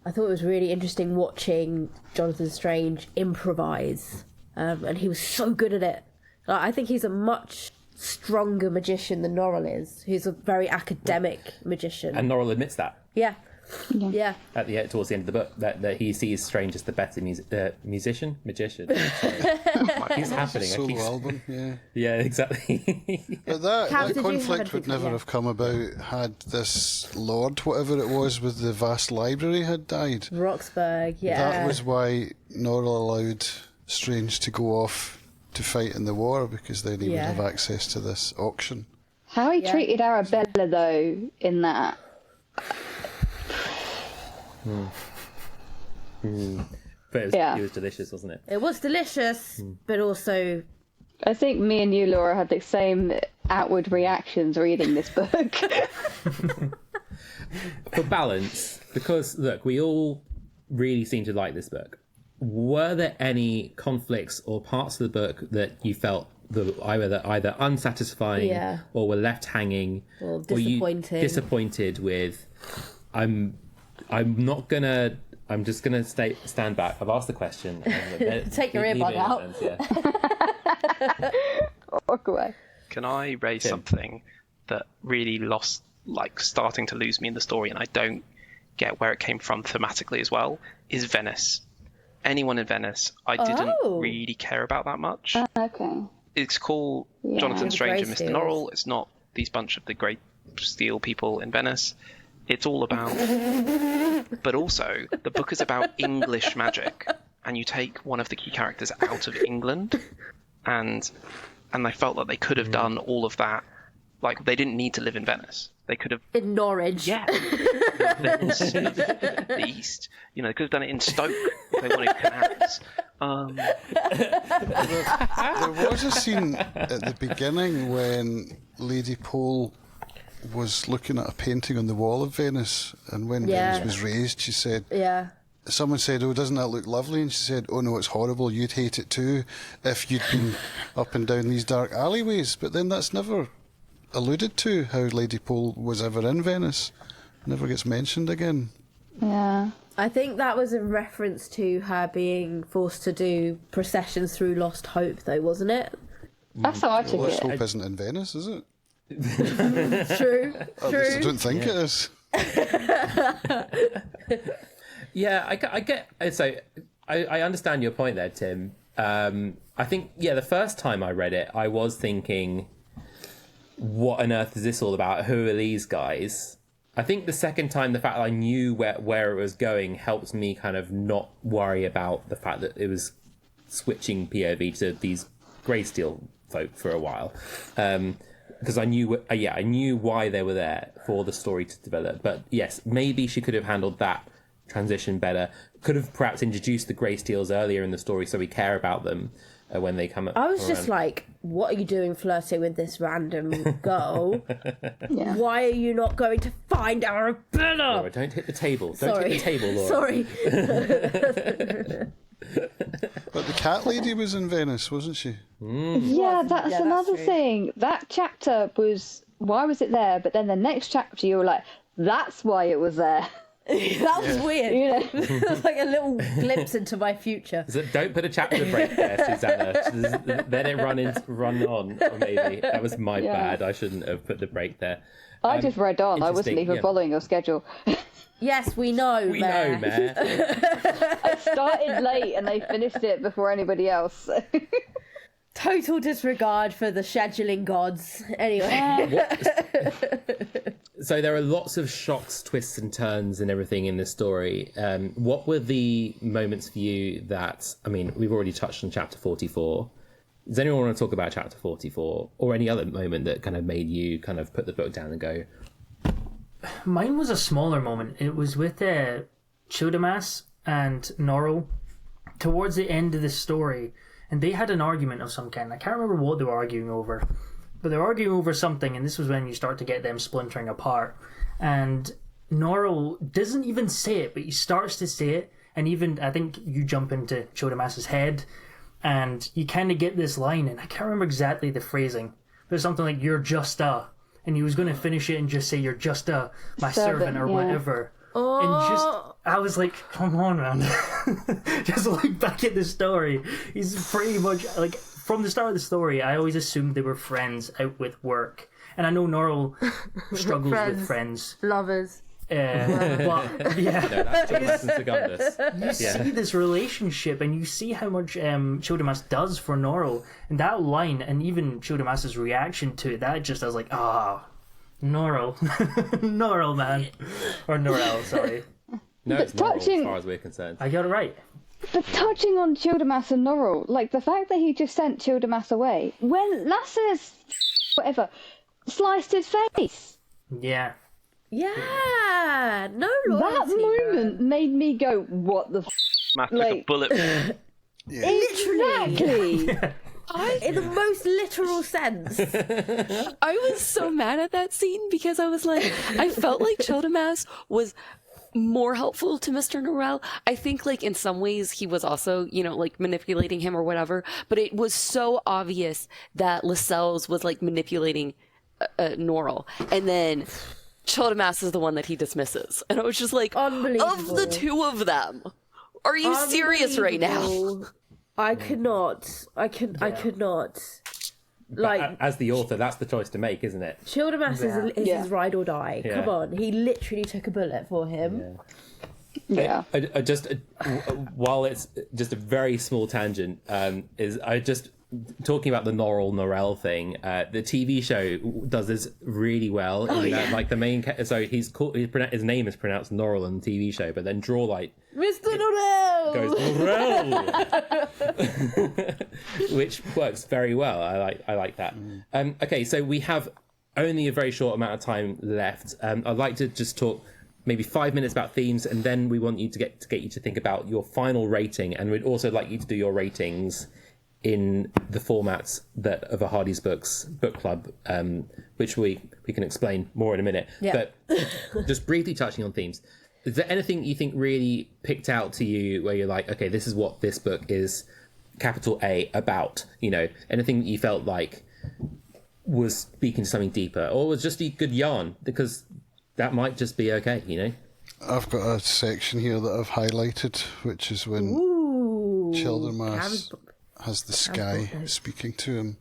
it was really interesting watching Jonathan Strange improvise, and he was so good at it. I think he's a much stronger magician than Norrell is, who's a very academic magician. And Norrell admits that. Yeah. Towards the end of the book, that he sees Strange as the better magician. He's happening. Solo album, yeah, exactly. But that conflict would never have come about had this lord, whatever it was, with the vast library had died. Roxburgh, That was why Norrell allowed Strange to go off to fight in the war, because then he would have access to this auction. How he treated Arabella, though, in that. But it was delicious, wasn't it? It was delicious, but also... I think me and you, Laura, had the same outward reactions reading this book. For balance, because, look, we all really seem to like this book. Were there any conflicts or parts of the book that you felt either unsatisfying or were left hanging, or disappointed with? I'm just gonna stand back. I've asked the question. Take your earbud out. Walk away. Can I raise something that really starting to lose me in the story, and I don't get where it came from thematically as well? Is Venice. Anyone in Venice, I didn't really care about that much. Okay. It's called Jonathan Strange Mr Norrell. It's not these bunch of the Grey Steel people in Venice. It's all about... But also, the book is about English magic, and you take one of the key characters out of England, and I felt that they could have done all of that. Like, they didn't need to live in Venice. They could have... In Norwich. Yeah. The East. You know, they could have done it in Stoke if they wanted canals. There was a scene at the beginning when Lady Pole was looking at a painting on the wall of Venice, and when Venice was raised, she said... Someone said, oh, doesn't that look lovely? And she said, oh no, it's horrible, you'd hate it too if you'd been up and down these dark alleyways. But then that's never... alluded to, how Lady Pole was ever in Venice. Never gets mentioned again. Yeah. I think that was in reference to her being forced to do processions through Lost Hope, though, wasn't it? That's how I took Lost it. Hope isn't in Venice, is it? True. I don't think it is. Yeah, I get... So, I understand your point there, Tim. I think, the first time I read it, I was thinking... what on earth is this all about? Who are these guys? I think the second time, the fact that I knew where it was going helped me kind of not worry about the fact that it was switching POV to these Greysteel folk for a while. Because I knew why they were there, for the story to develop. But yes, maybe she could have handled that transition better. Could have perhaps introduced the Greysteels earlier in the story so we care about them. When they come up. I was just like, what are you doing flirting with this random girl? Why are you not going to find Arabella? Laura, don't hit the table. Don't hit the table, Laura. Sorry. But the cat lady was in Venice, wasn't she? Yeah, that's another true. thing. That chapter was, why was it there? But then the next chapter, you were like, that's why it was there. That was weird. You know? It was like a little glimpse into my future. So don't put a chapter break there, Susanna. Let it run on, maybe. That was my bad. I shouldn't have put the break there. I just read on. I wasn't even following your schedule. Yes, we know, We know, Mayor. I started late and they finished it before anybody else. Total disregard for the scheduling gods. Anyway. So there are lots of shocks, twists and turns and everything in this story. What were the moments for you that, I mean, we've already touched on chapter 44. Does anyone want to talk about chapter 44 or any other moment that kind of made you kind of put the book down and go, Mine was a smaller moment. It was with Childemas and Norrell towards the end of the story, and they had an argument of some kind. I can't remember what they were arguing over, but they were arguing over something, and this was when you start to get them splintering apart. And Norrell doesn't even say it, but he starts to say it, and even, I think you jump into Childemas's head, and you kind of get this line, and I can't remember exactly the phrasing, but it's something like, "You're just a," and he was going to finish it and just say, "You're just my servant," or whatever. And just, I was like, come on, man. Just look back at the story. He's pretty much, like, from the start of the story, I always assumed they were friends out with work. And I know Norrell struggles with friends. Lovers. But, yeah. no, that's Jonathan Secundus. You see this relationship, and you see how much Childemas does for Norrell. And that line, and even Childemas's reaction to it, that just, I was like, Norrell. Norrell, man. Or Norrell, sorry. No, it's not as far as we're concerned. I got it right. But touching on Childemas and Norrell, like the fact that he just sent Childemas away, when Lasse's whatever sliced his face. Yeah. Yeah, no That loyalty. moment made me go, what the Matt took a bullet. Exactly. In the most literal sense. I was so mad at that scene because I was like, I felt like Childemas was more helpful to Mr. Norrell. I think, like, in some ways he was also, you know, like, manipulating him or whatever, but it was so obvious that Lascelles was, like, manipulating Norrell. And then Childemas is the one that he dismisses. And I was just like, of the two of them, are you serious right now? I could not. Like, as the author, that's the choice to make, isn't it? Childemas is his ride or die. Yeah. Come on, he literally took a bullet for him. Yeah. I just, while it's just a very small tangent, is I just talking about the Norrell thing. The TV show does this really well. Like the main, so he's called, his name is pronounced Norrell on the TV show, but then Drawlight Mr. Norrell goes Norrell, which works very well. I like that. Okay, so we have only a very short amount of time left. I'd like to just talk maybe 5 minutes about themes, and then we want you to get you to think about your final rating, and we'd also like you to do your ratings in the formats that of a Hardy's Books book club, which we can explain more in a minute. Yeah. But just briefly touching on themes, is there anything you think really picked out to you where you're like, okay, this is what this book is, capital A, about? You know, anything that you felt like was speaking to something deeper, or was just a good yarn? Because that might just be okay, you know? I've got a section here that I've highlighted, which is when Childemas has the sky speaking to him.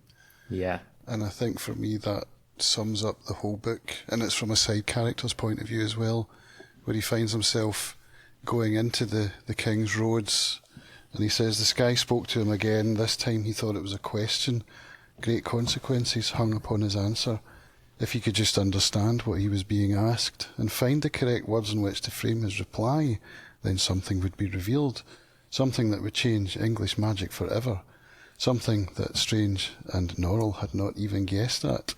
Yeah. And I think for me that sums up the whole book, and it's from a side character's point of view as well, where he finds himself going into the king's roads, and he says the sky spoke to him again. This time he thought it was a question. Great consequences hung upon his answer. If he could just understand what he was being asked and find the correct words in which to frame his reply, then something would be revealed, something that would change English magic forever, something that Strange and Norrell had not even guessed at.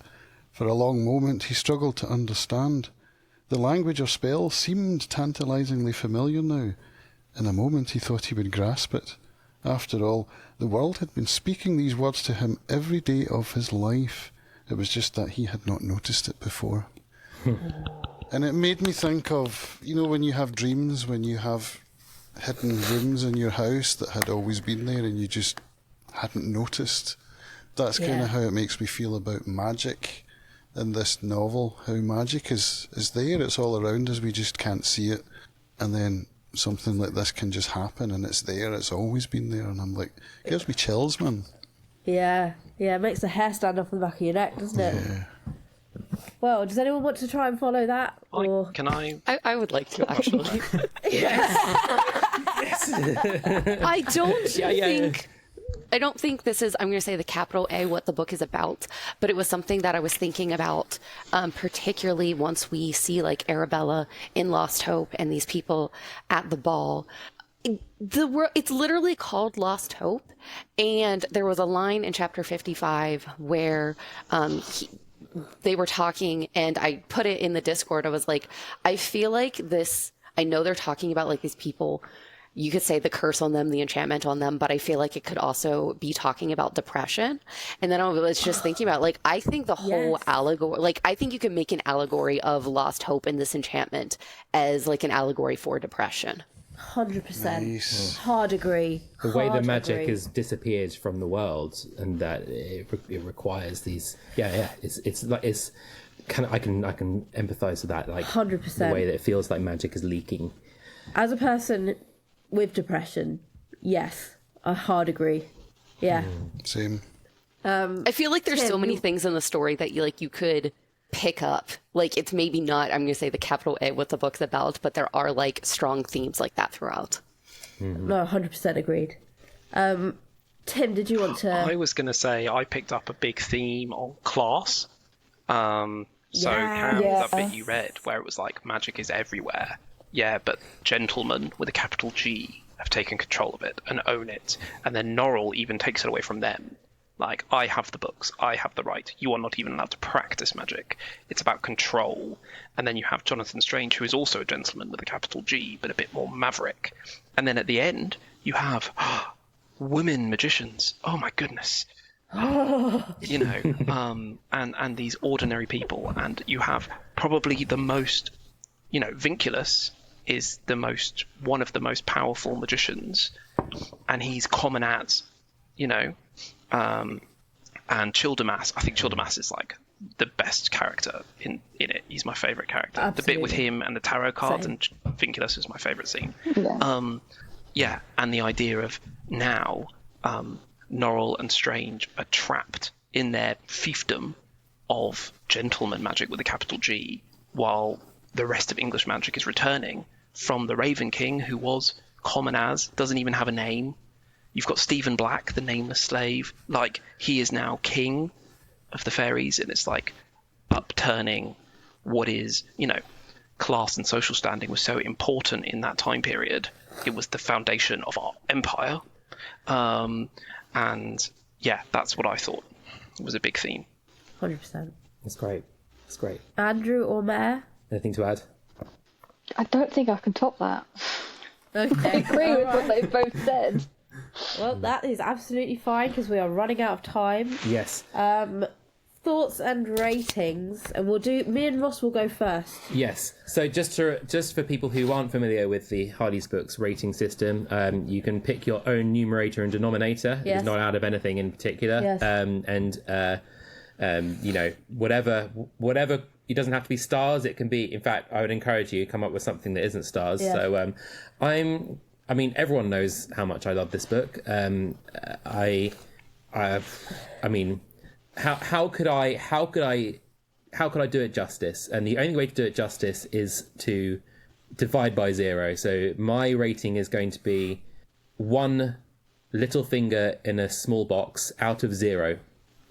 For a long moment he struggled to understand. The language or spell seemed tantalizingly familiar now. In a moment he thought he would grasp it. After all, the world had been speaking these words to him every day of his life. It was just that he had not noticed it before. And it made me think of, you know, when you have dreams, when you have hidden rooms in your house that had always been there and you just hadn't noticed. That's kind of how it makes me feel about magic in this novel. How magic is there, it's all around us, we just can't see it. And then something like this can just happen and it's there, it's always been there. And I'm like, it gives me chills, man. Yeah, it makes the hair stand off the back of your neck, doesn't it? Yeah. Well, does anyone want to try and follow that? Or... Can I? I would like to, actually. Yes. I don't think this is, I'm going to say the capital A, what the book is about, but it was something that I was thinking about, particularly once we see like Arabella in Lost Hope and these people at the ball. It's literally called Lost Hope, and there was a line in chapter 55 where they were talking, and I put it in the Discord. I was like, I feel like this, I know they're talking about like these people, you could say the curse on them, the enchantment on them, but I feel like it could also be talking about depression. And then I was just thinking about, like, I think the whole allegory, like, I think you can make an allegory of Lost Hope and this enchantment as like an allegory for depression. 100%. Nice. Hard agree. The way the magic has disappeared from the world, and that it requires these. It's like it's kind of I can empathise with that, like 100%. the way that it feels like magic is leaking. As a person with depression, yes, I hard agree. Yeah. Same. I feel like there's so many things in the story that you could pick up. Like, it's maybe not, I'm going to say the capital A what the book's about, but there are like strong themes like that throughout. No, 100% agreed. Tim, did you want to... I was going to say I picked up a big theme on class. That bit you read where it was like magic is everywhere. Yeah, but gentlemen with a capital G have taken control of it and own it. And then Norrell even takes it away from them. Like, I have the books, I have the right, you are not even allowed to practice magic. It's about control. And then you have Jonathan Strange, who is also a gentleman with a capital G, but a bit more maverick. And then at the end, you have women magicians. Oh my goodness. You know, and these ordinary people. And you have probably the most, you know, Vinculus is one of the most powerful magicians. And he's common as, you know, and Childermas, I think Childermas is like the best character in it. He's my favourite character. Absolutely. The bit with him and the tarot cards and Vinculus is my favourite scene. Yeah. And the idea of now Norrell and Strange are trapped in their fiefdom of gentleman magic with a capital G, while the rest of English magic is returning from the Raven King, who was common as, doesn't even have a name. You've got Stephen Black, the nameless slave. Like, he is now king of the faeries, and it's like upturning what is, you know, class and social standing was so important in that time period. It was the foundation of our empire. And yeah, that's what I thought. It was a big theme. 100%. That's great. That's great. Andrew or Mare? Anything to add? I don't think I can top that. I Okay. agree with what they've both said. Well, that is absolutely fine because we are running out of time. Yes. Thoughts and ratings, and me and Ross will go first. Yes. So just for people who aren't familiar with the Hardy's books rating system, you can pick your own numerator and denominator. Yes. It's not out of anything in particular. Yes. You know, whatever. It doesn't have to be stars. It can be. In fact, I would encourage you to come up with something that isn't stars. Yeah. So I mean, everyone knows how much I love this book. I mean, how could I do it justice? And the only way to do it justice is to divide by 0. So my rating is going to be 1 little finger in a small box out of 0,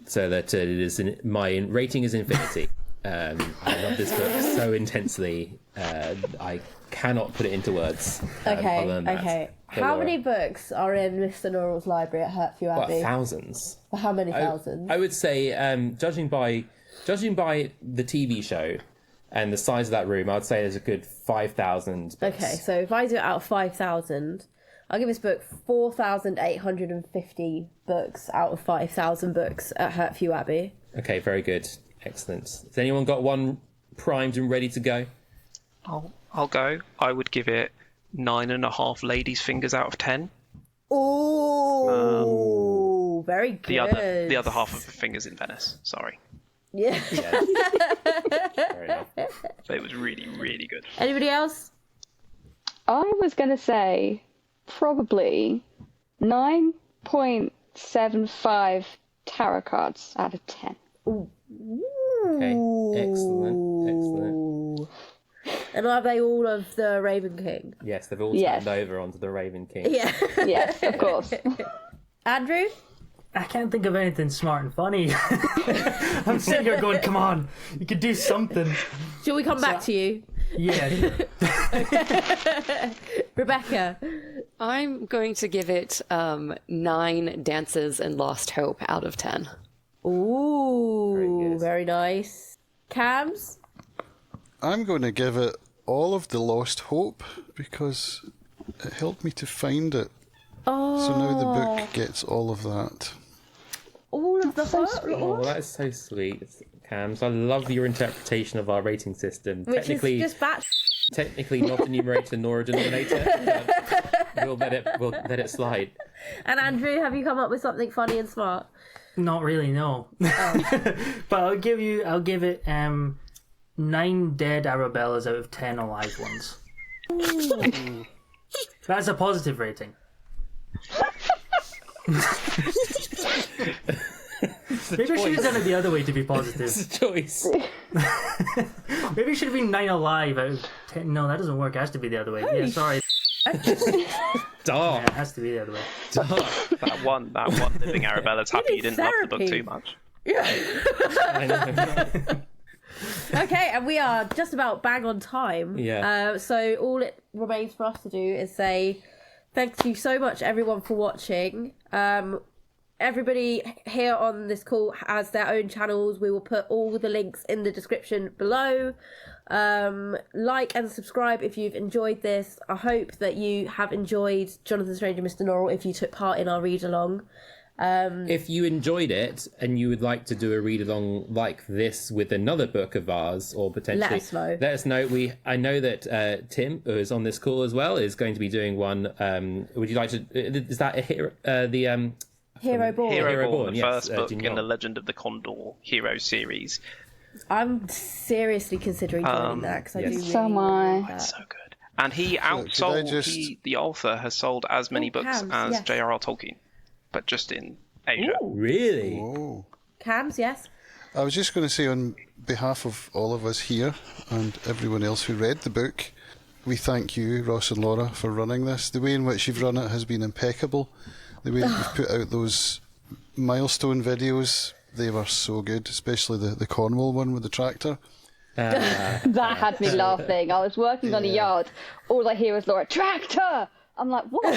so that it is my rating is infinity. I love this book so intensely. I cannot put it into words. Okay. How many books are in Mr Norrell's library at Hertford Abbey? Thousands. How many thousands? I would say, judging by the TV show and the size of that room, I'd say there's a good 5,000 books. Okay, so if I do it out of 5,000, I'll give this book 4,850 books out of 5,000 books at Hertford Abbey. Okay, very good. Excellent. Has anyone got one primed and ready to go? I'll go. I would give it 9.5 ladies' fingers out of 10. Oh, very good. The other half of the fingers in Venice. Sorry. Yeah. Fair enough. But it was really, really good. Anybody else? I was going to say probably 9.75 tarot cards out of 10. Okay, excellent. And are they all of the Raven King? Yes, they've all turned over onto the Raven King. Yeah. Yes, of course. Andrew? I can't think of anything smart and funny. I'm sitting here going, come on, you could do something. Shall we come back to you? Yeah, sure. Rebecca? I'm going to give it 9 Dances and Lost Hope out of 10. Ooh, very nice. Cams? I'm going to give it all of the Lost Hope because it helped me to find it. Oh. So now the book gets all of that. All of the So heart? sweet. Oh, that is so sweet, Cams. I love your interpretation of our rating system. Which is just batch. Technically not a numerator nor a denominator. But we'll let it slide. And Andrew, have you come up with something funny and smart? Not really, no. But I'll give it 9 dead Arabellas out of 10 alive ones. That's a positive rating. Maybe I should have done it the other way to be positive. It's a choice. Maybe it should have been 9 alive out of 10. No, that doesn't work. It has to be the other way. Yeah, sorry. Dark. It has to be the other way. That one living Arabella's happy you didn't love the book too much. I know. Okay, and we are just about bang on time. Yeah. So all it remains for us to do is say thank you so much, everyone, for watching. Everybody here on this call has their own channels. We will put all the links in the description below. Like and subscribe if you've enjoyed this. I hope that you have enjoyed Jonathan Strange Mr Norrell if you took part in our read along. If you enjoyed it and you would like to do a read along like this with another book of ours, or potentially Let us know. I know that Tim, who is on this call as well, is going to be doing one. Would you like to? Is that a hero? Hero Born. Hero Born, the yes, first book Gignon. in the Legend of the Condor Hero series. I'm seriously considering joining that because I yes. do really So am I. like that. So good. And he could I outsold, just- the author has sold as many books Cams, as yes. J.R.R. Tolkien, but just in Asia. Ooh. Really? Oh. Cams, yes. I was just going to say, on behalf of all of us here and everyone else who read the book, we thank you, Ross and Laura, for running this. The way in which you've run it has been impeccable. The way that you've put out those milestone videos, they were so good, especially the Cornwall one with the tractor. That had me laughing. I was working on a yard. All I hear is Laura, tractor! I'm like, what?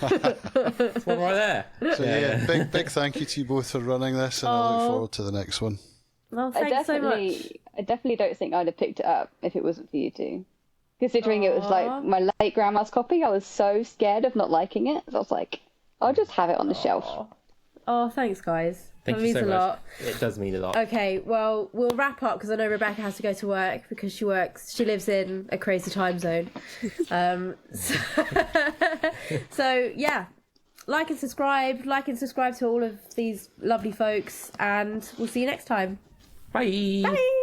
That's one right there. So yeah, big thank you to you both for running this, and I look forward to the next one. Well, I thanks so much. definitely don't think I'd have picked it up if it wasn't for you two. Considering it was like my late grandma's copy, I was so scared of not liking it. So I was like, I'll just have it on the shelf. Oh, thanks, guys. Thank that you means so a much. lot. It does mean a lot. Okay, well, we'll wrap up because I know Rebecca has to go to work because she lives in a crazy time zone. So yeah, like and subscribe to all of these lovely folks, and we'll see you next time. Bye. Bye.